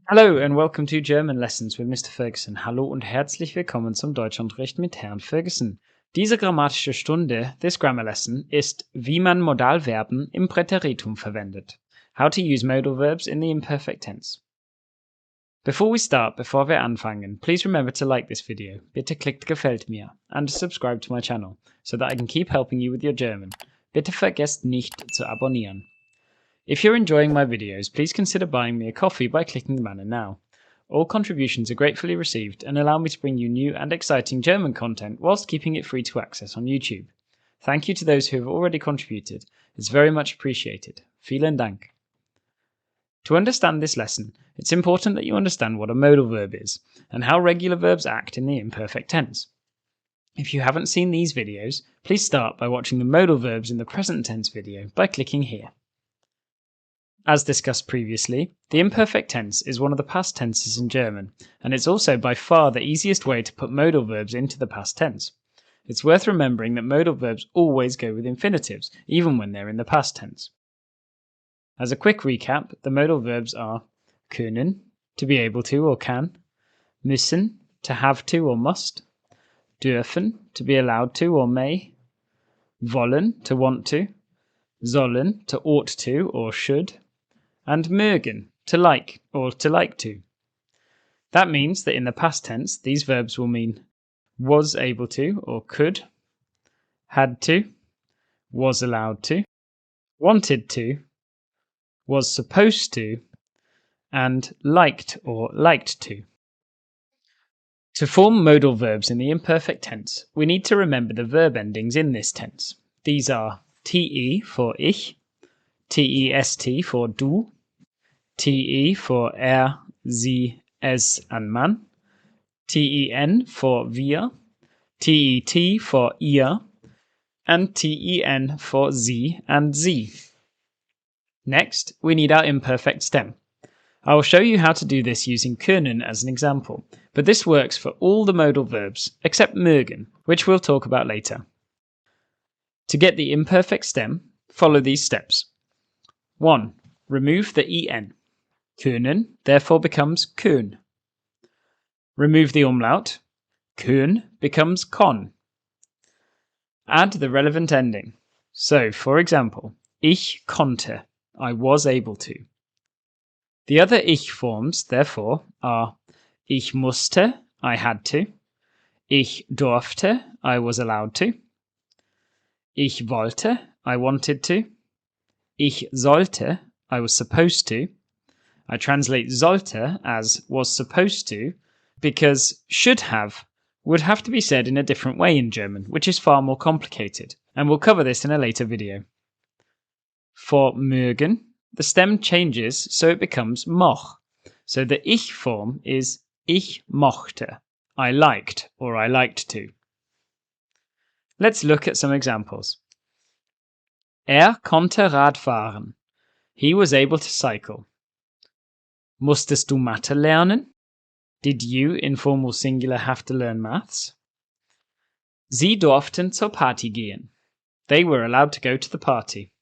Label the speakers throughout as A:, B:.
A: Hallo and welcome to German Lessons with Mr. Ferguson. Hallo und herzlich willkommen zum Deutschunterricht mit Herrn Ferguson. Diese grammatische Stunde, this grammar lesson, ist, wie man Modalverben im Präteritum verwendet. How to use modal verbs in the imperfect tense. Before wir anfangen, please remember to like this video. Bitte klickt Gefällt mir and subscribe to my channel, so that I can keep helping you with your German. Bitte vergesst nicht zu abonnieren. If you're enjoying my videos, please consider buying me a coffee by clicking the banner now. All contributions are gratefully received and allow me to bring you new and exciting German content whilst keeping it free to access on YouTube. Thank you to those who have already contributed. It's very much appreciated. Vielen Dank. To understand this lesson, it's important that you understand what a modal verb is and how regular verbs act in the imperfect tense. If you haven't seen these videos, please start by watching the modal verbs in the present tense video by clicking here. As discussed previously, the imperfect tense is one of the past tenses in German, and it's also by far the easiest way to put modal verbs into the past tense. It's worth remembering that modal verbs always go with infinitives, even when they're in the past tense. As a quick recap, the modal verbs are können, to be able to or can, müssen, to have to or must, dürfen, to be allowed to or may, wollen, to want to, sollen, to ought to or should, and mögen, to like or to like to. That means that in the past tense, these verbs will mean was able to or could, had to, was allowed to, wanted to, was supposed to, and liked or liked to. To form modal verbs in the imperfect tense, we need to remember the verb endings in this tense. These are te for ich, test for du, te for er, sie, es, and man, ten for wir, tet for ihr, and ten for sie and sie. Next, we need our imperfect stem. I will show you how to do this using können as an example, but this works for all the modal verbs except mögen, which we'll talk about later. To get the imperfect stem, follow these steps. 1. Remove the en. Können therefore becomes kön. Remove the umlaut. Kön becomes kon. Add the relevant ending. So, for example, ich konnte, I was able to. The other ich forms, therefore, are ich musste, I had to. Ich durfte, I was allowed to. Ich wollte, I wanted to. Ich sollte, I was supposed to. I translate sollte as was supposed to because should have would have to be said in a different way in German, which is far more complicated, and we'll cover this in a later video. For mögen, the stem changes so it becomes moch, so the ich form is ich mochte, I liked or I liked to. Let's look at some examples. Er konnte Rad fahren. He was able to cycle. Musstest du Mathe lernen? Did you, informal singular, have to learn maths? Sie durften zur Party gehen. They were allowed to go to the party.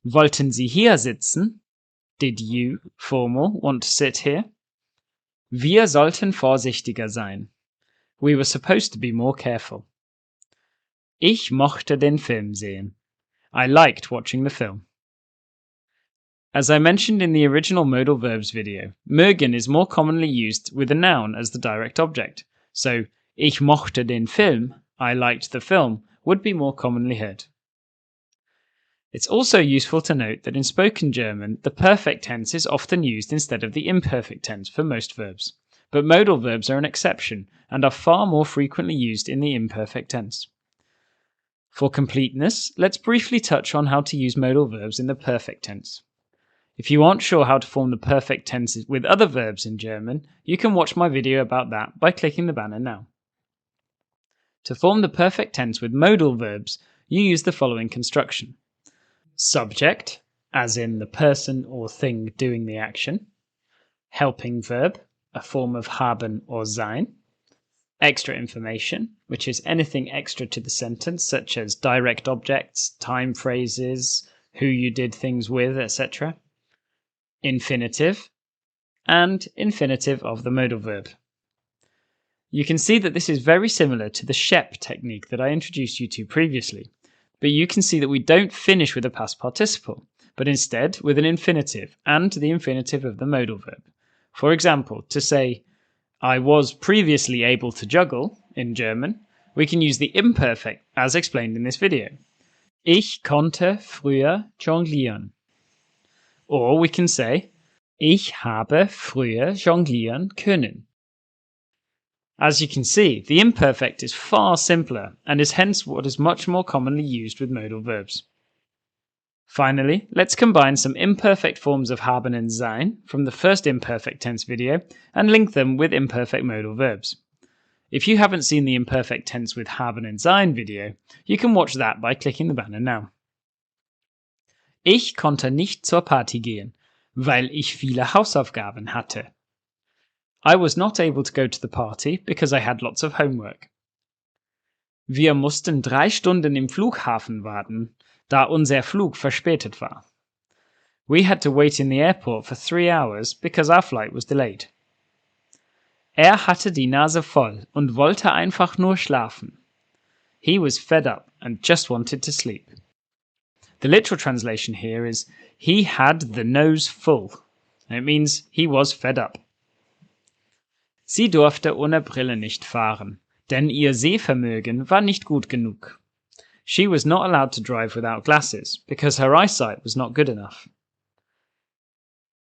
A: Wollten Sie hier sitzen? Did you, formal, want to sit here? Wir sollten vorsichtiger sein. We were supposed to be more careful. Ich mochte den Film sehen. I liked watching the film. As I mentioned in the original modal verbs video, mögen is more commonly used with a noun as the direct object, so ich mochte den Film, I liked the film, would be more commonly heard. It's also useful to note that in spoken German, the perfect tense is often used instead of the imperfect tense for most verbs, but modal verbs are an exception and are far more frequently used in the imperfect tense. For completeness, let's briefly touch on how to use modal verbs in the perfect tense. If you aren't sure how to form the perfect tenses with other verbs in German, you can watch my video about that by clicking the banner now. To form the perfect tense with modal verbs, you use the following construction. Subject, as in the person or thing doing the action. Helping verb, a form of haben or sein. Extra information, which is anything extra to the sentence, such as direct objects, time phrases, who you did things with, etc. Infinitive, and infinitive of the modal verb. You can see that this is very similar to the shep technique that I introduced you to previously, but you can see that we don't finish with a past participle, but instead with an infinitive and the infinitive of the modal verb. For example, to say, I was previously able to juggle in German, we can use the imperfect as explained in this video. Ich konnte früher jonglieren. Or we can say, ich habe früher jonglieren können. As you can see, the imperfect is far simpler and is hence what is much more commonly used with modal verbs. Finally, let's combine some imperfect forms of haben and sein from the first imperfect tense video and link them with imperfect modal verbs. If you haven't seen the imperfect tense with haben and sein video, you can watch that by clicking the banner now. Ich konnte nicht zur Party gehen, weil ich viele Hausaufgaben hatte. I was not able to go to the party because I had lots of homework. Wir mussten 3 Stunden im Flughafen warten, da unser Flug verspätet war. We had to wait in the airport for 3 hours because our flight was delayed. Er hatte die Nase voll und wollte einfach nur schlafen. He was fed up and just wanted to sleep. The literal translation here is, he had the nose full. And it means he was fed up. Sie durfte ohne Brille nicht fahren, denn ihr Sehvermögen war nicht gut genug. She was not allowed to drive without glasses, because her eyesight was not good enough.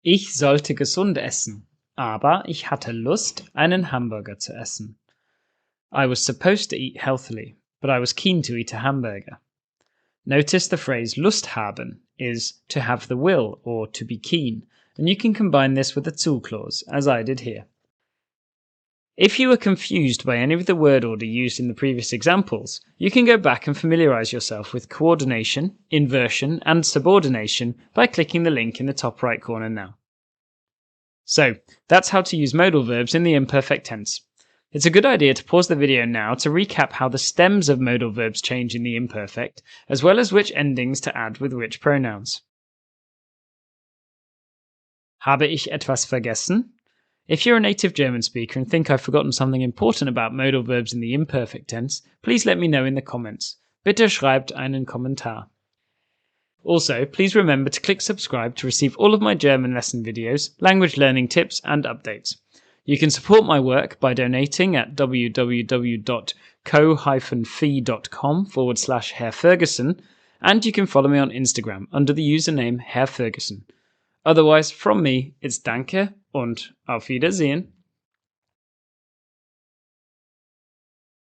A: Ich sollte gesund essen, aber ich hatte Lust, einen Hamburger zu essen. I was supposed to eat healthily, but I was keen to eat a hamburger. Notice the phrase Lust haben is to have the will or to be keen, and you can combine this with the zu clause, as I did here. If you were confused by any of the word order used in the previous examples, you can go back and familiarize yourself with coordination, inversion, and subordination by clicking the link in the top right corner now. So, that's how to use modal verbs in the imperfect tense. It's a good idea to pause the video now to recap how the stems of modal verbs change in the imperfect, as well as which endings to add with which pronouns. Habe ich etwas vergessen? If you're a native German speaker and think I've forgotten something important about modal verbs in the imperfect tense, please let me know in the comments. Bitte schreibt einen Kommentar. Also, please remember to click subscribe to receive all of my German lesson videos, language learning tips, and updates. You can support my work by donating at www.co-fi.com/Herr Ferguson, and you can follow me on Instagram under the username Herr Ferguson. Otherwise, from me, it's Danke und auf Wiedersehen.